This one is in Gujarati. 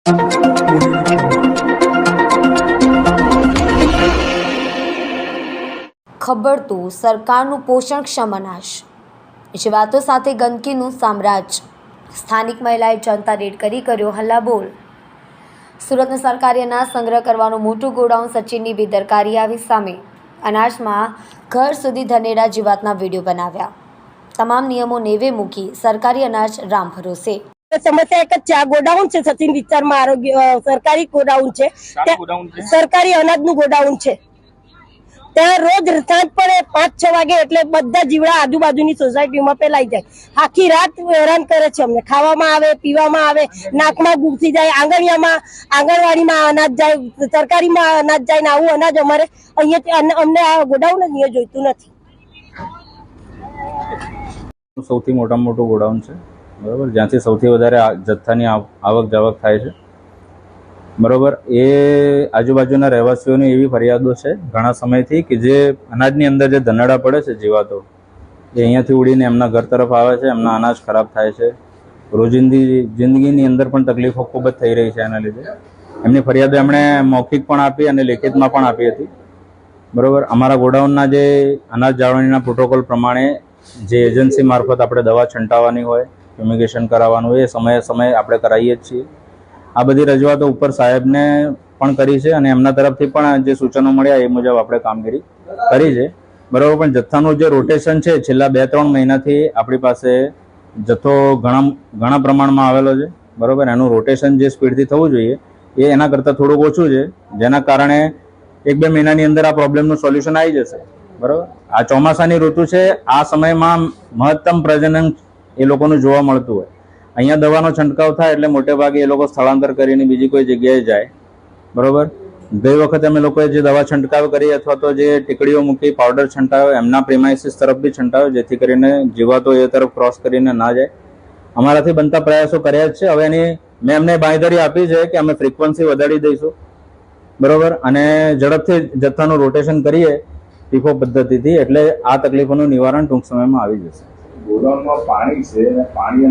ખબરતું સરકારનું પોષણક્ષમ અનાજ જે વાતો સાથે ગંદકીનું સામ્રાજ્ય. સ્થાનિક મહિલાએ જનતા રેડ કરી કર્યો હલ્લાબોલ. સુરતનું સરકારી અનાજ સંગ્રહ કરવાનું મોટું ગોડાઉન, સચિનની બેદરકારી આવી સામે. અનાજમાં ઘર સુધી ધનેડા જીવાતના વિડીયો બનાવ્યા. તમામ નિયમો નેવે મૂકી સરકારી અનાજ રામ ભરોસે. સમસ્યા એક જ છે, આ ગોડાઉન છે સચિન વિસ્તારમાં આરોગ્ય સરકારી ગોડાઉન છે, સરકારી અનાજનું ગોડાઉન છે. ત્યાં રોજ સાંજ પડે 5-6 વાગે એટલે બધા જીવડા આજુબાજુની સોસાયટીમાં ફેલાઈ જાય. આખી રાત હેરાન કરે છે અમને. ખાવામાં આવે, પીવામાં આવે, નાકમાં ઘૂસી જાય, આંગણવાડીમાં અનાજ જાય, સરકારીમાં અનાજ જાય ને આવું અનાજ અમારે અહીંયા અમને આ ગોડાઉન જ અહીંયા જોઈતું નથી. સૌથી મોટામાં મોટું ગોડાઉન છે, બરાબર, જ્યાંથી સૌથી વધારે જથ્થાની આવક જાવક થાય છે, બરાબર. એ આજુબાજુના રહેવાસીઓની એવી ફરિયાદો છે ઘણા સમયથી કે જે અનાજની અંદર જે ધનેડા પડે છે જીવાતો, એ અહીંયાથી ઉડીને એમના ઘર તરફ આવે છે, એમના અનાજ ખરાબ થાય છે. રોજિંદી જિંદગીની અંદર પણ તકલીફો ખૂબ જ થઈ રહી છે એના લીધે. એમની ફરિયાદો એમણે મૌખિક પણ આપી અને લેખિતમાં પણ આપી હતી, બરાબર. અમારા ગોડાઉનના જે અનાજ જાળવણીના પ્રોટોકોલ પ્રમાણે જે એજન્સી મારફત આપણે દવા છંટાવવાની હોય, ફ્યુમિગેશન કરાવવાનું હોય, એ સમયે આપણે કરાવીએ જ છીએ. આ બધી રજૂઆતો ઉપર સાહેબને પણ કરી છે અને એમના તરફથી પણ જે સૂચનો મળ્યા એ મુજબ આપણે કામગીરી કરી છે, બરાબર. પણ જથ્થાનું જે રોટેશન છે છેલ્લા 2-3 મહિનાથી આપણી પાસે જથ્થો ઘણા પ્રમાણમાં આવેલો છે, બરાબર. એનું રોટેશન જે સ્પીડથી થવું જોઈએ એ એના કરતાં થોડુંક ઓછું છે, જેના કારણે 1-2 મહિનાની અંદર આ પ્રોબ્લેમનું સોલ્યુશન આવી જશે, બરાબર. આ ચોમાસાની ઋતુ છે, આ સમયમાં મહત્તમ પ્રજનન એ લોકોનું જોવા મળતું હોય. અહીંયા દવાનો છંટકાવ થાય એટલે મોટે ભાગે એ લોકો સ્થળાંતર કરીને બીજી કોઈ જગ્યાએ જાય, બરાબર. ગઈ વખતે અમે લોકોએ જે દવા છંટકાવ કરી અથવા તો જે ટીકડીઓ મૂકી પાવડર છંટાવ્યો એમના પ્રિમાઇસીસ તરફ બી છંટાવ્યો, જેથી કરીને જીવાતો એ તરફ ક્રોસ કરીને ના જાય. અમારાથી બનતા પ્રયાસો કર્યા જ છે. હવે મેં એમને બાંયધરી આપી છે કે અમે ફ્રીક્વન્સી વધારી દઈશું, બરાબર, અને ઝડપથી જથ્થાનું રોટેશન કરીએ ટીફો પદ્ધતિથી, એટલે આ તકલીફોનું નિવારણ ટૂંક સમયમાં આવી જશે. ગોડાઉનમાં પાણી છે અને પાણી